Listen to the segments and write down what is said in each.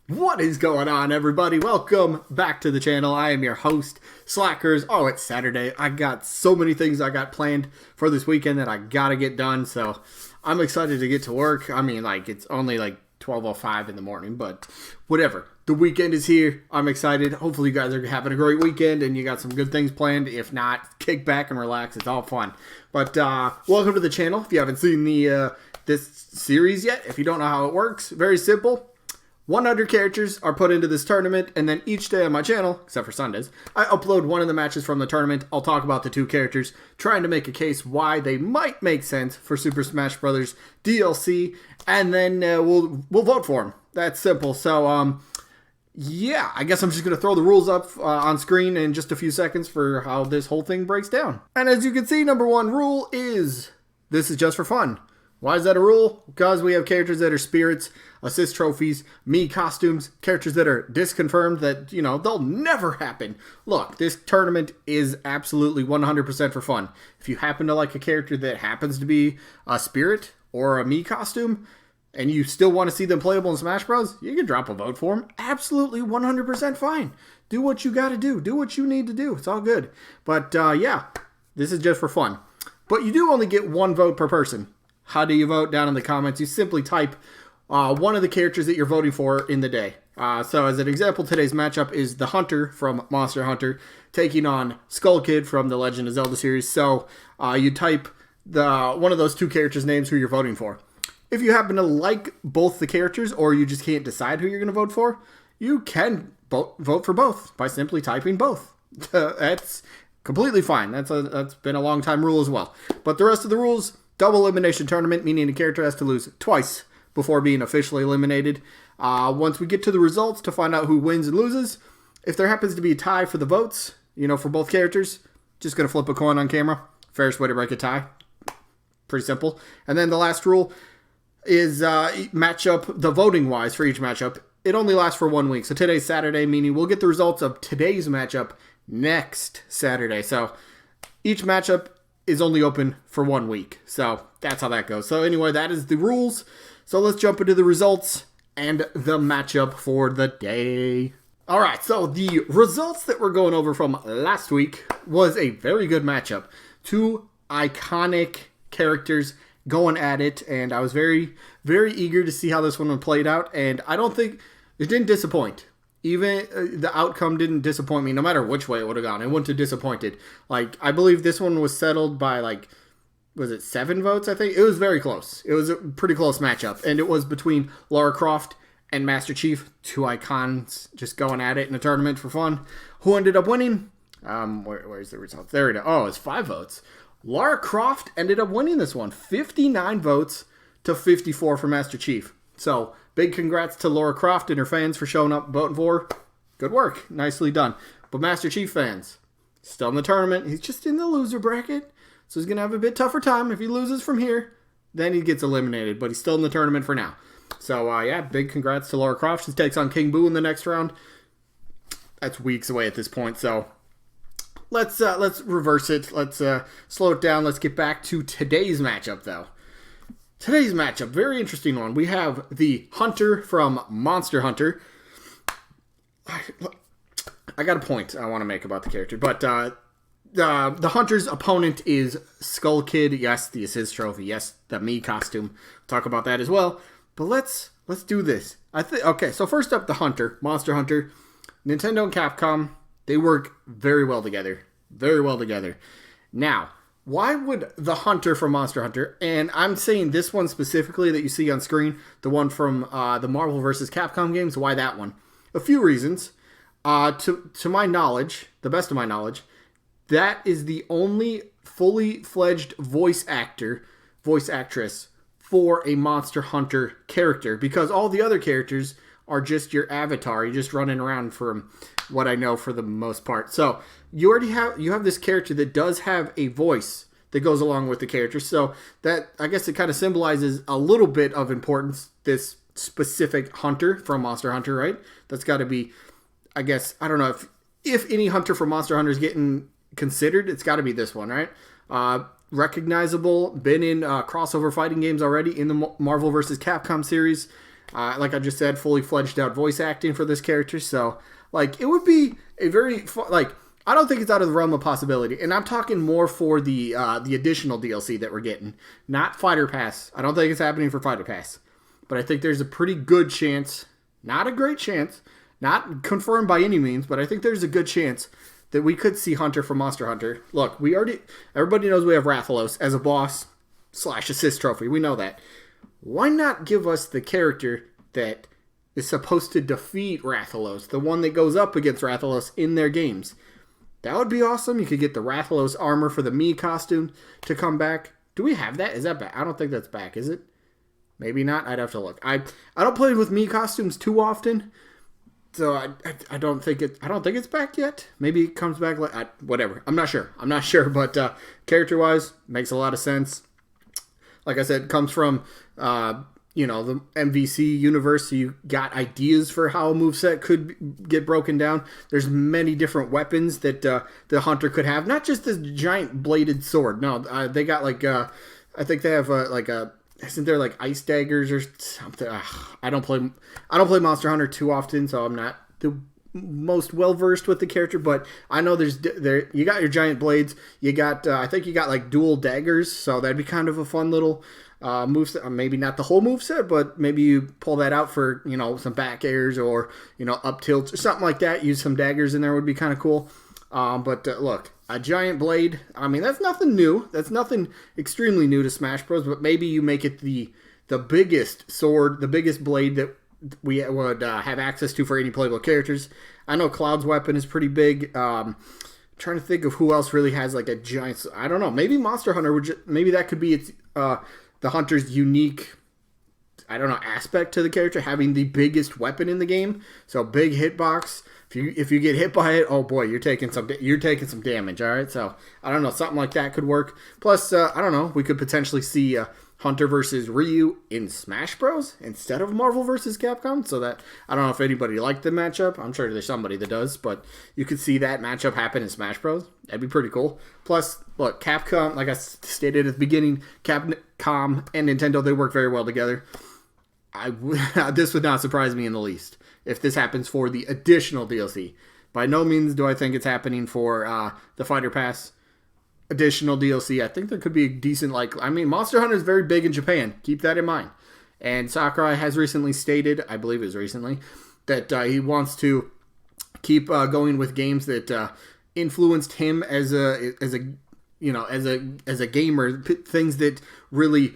What is going on, everybody? Welcome back to the channel. I am your host, Slackerz. Oh, it's Saturday. I got so many things I got planned for this weekend that I gotta get done, so I'm excited to get to work. I mean, it's only 12:05 in the morning, but whatever. The weekend is here. I'm excited. Hopefully you guys are having a great weekend and you got some good things planned. If not, kick back and relax. It's all fun. But welcome to the channel. If you haven't seen this series yet, if you don't know how it works, very simple. 100 characters are put into this tournament, and then each day on my channel, except for Sundays, I upload one of the matches from the tournament. I'll talk about the two characters, trying to make a case why they might make sense for Super Smash Bros. DLC, and then we'll vote for them. That's simple. So, yeah, I guess I'm just going to throw the rules up on screen in just a few seconds for how this whole thing breaks down. And as you can see, number one rule is this is just for fun. Why is that a rule? Because we have characters that are spirits, assist trophies, me costumes, characters that are disconfirmed that, they'll never happen. Look, this tournament is absolutely 100% for fun. If you happen to like a character that happens to be a spirit or a me costume, and you still want to see them playable in Smash Bros., you can drop a vote for them. Absolutely 100% fine. Do what you got to do. Do what you need to do. It's all good. But, yeah, this is just for fun. But you do only get one vote per person. How do you vote? Down in the comments, you simply type one of the characters that you're voting for in the day. So as an example, today's matchup is the Hunter from Monster Hunter taking on Skull Kid from the Legend of Zelda series. So you type one of those two characters' names who you're voting for. If you happen to like both the characters or you just can't decide who you're going to vote for, you can vote for both by simply typing both. That's completely fine. That's been a long time rule as well. But the rest of the rules: double elimination tournament, meaning a character has to lose twice before being officially eliminated. Once we get to the results to find out who wins and loses, if there happens to be a tie for the votes, for both characters, just going to flip a coin on camera. Fairest way to break a tie. Pretty simple. And then the last rule is matchup, the voting wise for each matchup. It only lasts for 1 week. So today's Saturday, meaning we'll get the results of today's matchup next Saturday. So each matchup is only open for 1 week. So that's how that goes. So anyway, that is the rules. So let's jump into the results and the matchup for the day. All right, so the results that we're going over from last week was a very good matchup. Two iconic characters going at it, and I was very, very eager to see how this one played out, and I don't think it didn't disappoint. Even the outcome didn't disappoint me, no matter which way it would have gone. It wouldn't have disappointed. I believe this one was settled by, was it 7 votes, I think? It was very close. It was a pretty close matchup. And it was between Lara Croft and Master Chief, two icons just going at it in a tournament for fun. Who ended up winning? Where's the results? There we go. Oh, it's 5 votes. Lara Croft ended up winning this one. 59 votes to 54 for Master Chief. So, big congrats to Lara Croft and her fans for showing up, voting for her. Good work. Nicely done. But Master Chief fans, still in the tournament. He's just in the loser bracket. So he's going to have a bit tougher time. If he loses from here, then he gets eliminated. But he's still in the tournament for now. So, yeah, big congrats to Lara Croft. She takes on King Boo in the next round. That's weeks away at this point. So, let's reverse it. Let's slow it down. Let's get back to today's matchup, though. Today's matchup, very interesting one. We have the Hunter from Monster Hunter. I got a point I want to make about the character, but the Hunter's opponent is Skull Kid. Yes, the assist trophy. Yes, the me costume. We'll talk about that as well. But let's do this. Okay, so first up, the Hunter, Monster Hunter. Nintendo and Capcom, they work very well together. Very well together. Now, why would the Hunter from Monster Hunter, and I'm saying this one specifically that you see on screen, the one from the Marvel vs. Capcom games, why that one? A few reasons. To my knowledge, the best of my knowledge, that is the only fully fledged voice actress for a Monster Hunter character, because all the other characters are just your avatar. You're just running around from what I know for the most part. So you have this character that does have a voice that goes along with the character. So that, I guess, it kind of symbolizes a little bit of importance, this specific Hunter from Monster Hunter, right? That's got to be, I guess, I don't know if any Hunter from Monster Hunter is getting considered, it's got to be this one, right? Recognizable, been in crossover fighting games already in the Marvel vs. Capcom series. Like I just said, fully fledged out voice acting for this character. So, like, it would be a very I don't think it's out of the realm of possibility. And I'm talking more for the additional DLC that we're getting, not Fighter Pass. I don't think it's happening for Fighter Pass, but I think there's a pretty good chance, not a great chance, not confirmed by any means, but I think there's a good chance that we could see Hunter from Monster Hunter. Look, everybody knows we have Rathalos as a boss / assist trophy. We know that. Why not give us the character that is supposed to defeat Rathalos, the one that goes up against Rathalos in their games? That would be awesome. You could get the Rathalos armor for the Mii costume to come back. Do we have that? Is that back? I don't think that's back, is it? Maybe not. I'd have to look. I don't play with Mii costumes too often, so I don't think it's back yet. Maybe it comes back whatever. I'm not sure, but character-wise, makes a lot of sense. Like I said, it comes from the MVC universe, so you got ideas for how a moveset could get broken down. There's many different weapons that the Hunter could have, not just this giant bladed sword. No, they got I think they have isn't there like ice daggers or something? I don't play Monster Hunter too often, so I'm not the most well versed with the character. But I know you got your giant blades. You got I think you got like dual daggers, so that'd be kind of a fun little moveset. Maybe not the whole moveset, but maybe you pull that out for some back airs or up tilts or something like that. Use some daggers in there would be kind of cool. But look, a giant blade, I mean, that's nothing new. That's nothing extremely new to Smash Bros. But maybe you make it the biggest sword, the biggest blade that we would have access to for any playable characters. I know Cloud's weapon is pretty big. Trying to think of who else really has like a giant. I don't know. Maybe Monster Hunter maybe that could be its the Hunter's unique, I don't know, aspect to the character, having the biggest weapon in the game. So big hitbox. If you get hit by it, oh boy, you're taking some damage. All right, so I don't know, something like that could work. Plus, I don't know, we could potentially see Hunter versus Ryu in Smash Bros. Instead of Marvel versus Capcom. So that I don't know if anybody liked the matchup. I'm sure there's somebody that does, but you could see that matchup happen in Smash Bros. That'd be pretty cool. Plus, look, Capcom, like I stated at the beginning, Capcom and Nintendo, they work very well together. This would not surprise me in the least if this happens for the additional DLC. By no means do I think it's happening for the Fighter Pass additional DLC. I think there could be a decent, Monster Hunter is very big in Japan. Keep that in mind. And Sakurai has recently stated, I believe it was recently, that he wants to keep going with games that influenced him as a gamer, things that really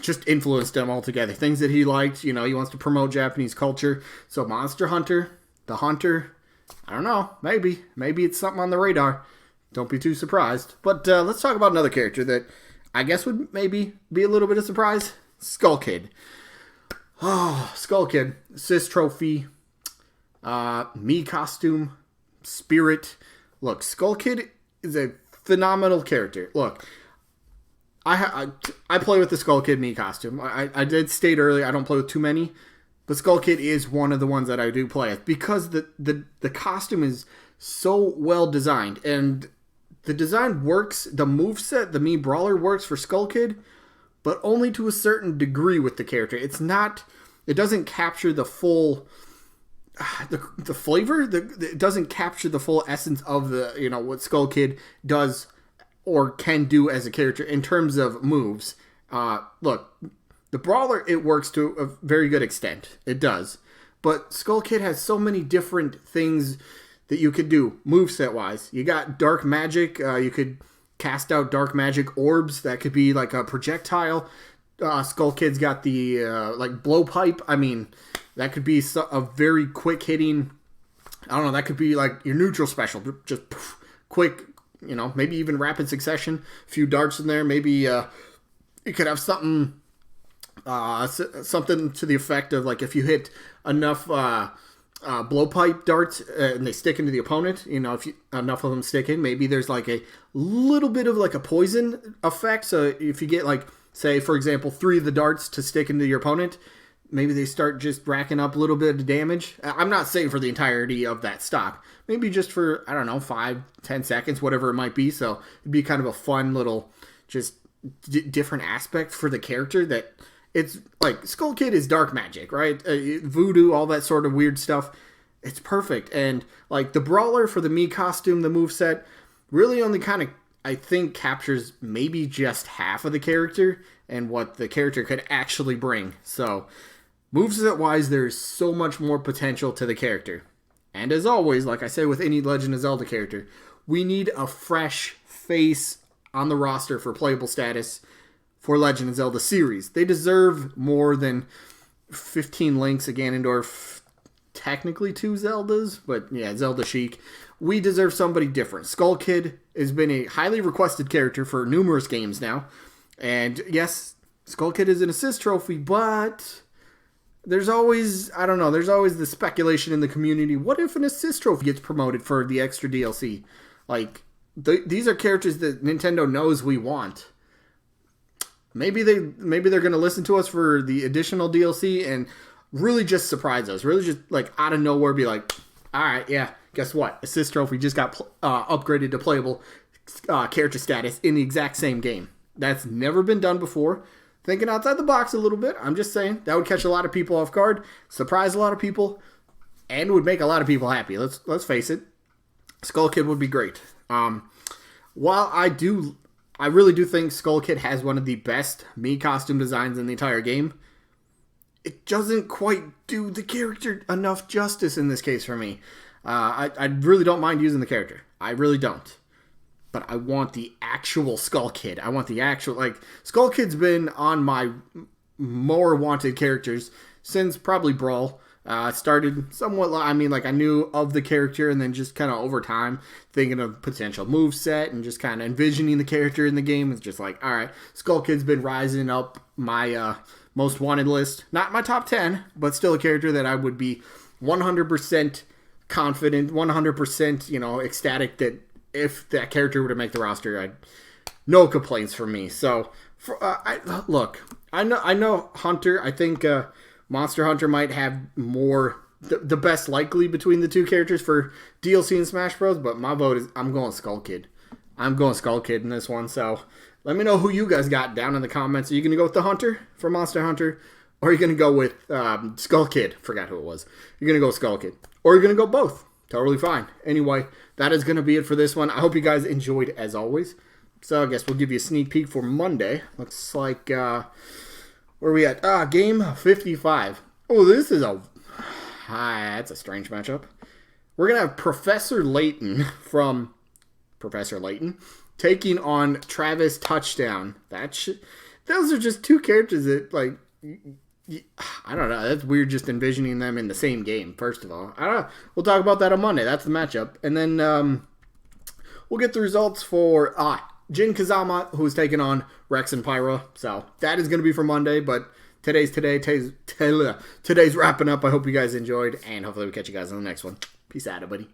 just influenced him altogether. Things that he liked, he wants to promote Japanese culture. So Monster Hunter, the Hunter, I don't know, maybe it's something on the radar. Don't be too surprised. But let's talk about another character that I guess would maybe be a little bit of surprise. Skull Kid. Oh, Skull Kid. Assist trophy. Mii costume. Spirit. Look, Skull Kid is a phenomenal character. Look, I play with the Skull Kid Mii costume. I did state earlier I don't play with too many, but Skull Kid is one of the ones that I do play with because the costume is so well designed, and the design works. The moveset, the Mii Brawler, works for Skull Kid, but only to a certain degree with the character. It doesn't capture the full the flavor. It doesn't capture the full essence of what Skull Kid does or can do as a character in terms of moves. Look, the Brawler, it works to a very good extent. It does. But Skull Kid has so many different things that you could do moveset-wise. You got dark magic. You could cast out dark magic orbs. That could be like a projectile. Skull Kid's got the blowpipe. I mean, that could be a very quick hitting. I don't know. That could be like your neutral special. Just quick, maybe even rapid succession. A few darts in there. Maybe you could have something to the effect of if you hit enough blowpipe darts and they stick into the opponent, if enough of them stick in, maybe there's a little bit of a poison effect. So if you get say for example 3 of the darts to stick into your opponent, maybe they start just racking up a little bit of damage. I'm not saying for the entirety of that stock, maybe just for 5-10 seconds, whatever it might be. So it'd be kind of a fun little just different aspect for the character that It's like Skull Kid is dark magic, right? Voodoo, all that sort of weird stuff. It's perfect. And like the brawler for the Mii costume, the moveset, really only kind of, I think, captures maybe just half of the character and what the character could actually bring. So moveset wise, there's so much more potential to the character. And as always, like I say with any Legend of Zelda character, we need a fresh face on the roster for playable status for Legend of Zelda series. They deserve more than 15 Links, a Ganondorf, technically 2 Zeldas, but yeah, Zelda Sheik. We deserve somebody different. Skull Kid has been a highly requested character for numerous games now. And yes, Skull Kid is an assist trophy, but there's always, I don't know, there's always the speculation in the community. What if an assist trophy gets promoted for the extra DLC? Like, these are characters that Nintendo knows we want. Maybe they're going to listen to us for the additional DLC and really just surprise us. Really just, like, out of nowhere be like, all right, yeah, guess what? Assist trophy just got upgraded to playable character status in the exact same game. That's never been done before. Thinking outside the box a little bit. I'm just saying, that would catch a lot of people off guard, surprise a lot of people, and would make a lot of people happy. Let's face it. Skull Kid would be great. While I really do think Skull Kid has one of the best Mii costume designs in the entire game, it doesn't quite do the character enough justice in this case for me. I really don't mind using the character. I really don't. But I want the actual Skull Kid. I want the actual, like, Skull Kid's been on my more wanted characters since probably Brawl. Started somewhat, I mean, like, I knew of the character, and then just kind of over time thinking of potential moveset and just kind of envisioning the character in the game. It's just like, all right, Skull Kid's been rising up my most wanted list. Not my top 10, but still a character that I would be 100% confident, 100%, ecstatic that if that character were to make the roster, no complaints from me. So, I know Hunter. I think Monster Hunter might have more the best likely between the two characters for DLC and Smash Bros. But my vote is I'm going Skull Kid. I'm going Skull Kid in this one. So let me know who you guys got down in the comments. Are you going to go with the Hunter for Monster Hunter, or are you going to go with Skull Kid? Forgot who it was. You're going to go Skull Kid, or you're going to go both. Totally fine. Anyway, that is going to be it for this one. I hope you guys enjoyed as always. So I guess we'll give you a sneak peek for Monday. Looks like, where are we at? Game 55. Oh, this is that's a strange matchup. We're going to have Professor Layton from Professor Layton taking on Travis Touchdown. Those are just two characters that, like, I don't know. That's weird just envisioning them in the same game, first of all. I don't know. We'll talk about that on Monday. That's the matchup. And then we'll get the results for Jin Kazama, who's taking on Rex and Pyra. So that is going to be for Monday, but today's wrapping up. I hope you guys enjoyed, and hopefully we catch you guys on the next one. Peace out, everybody.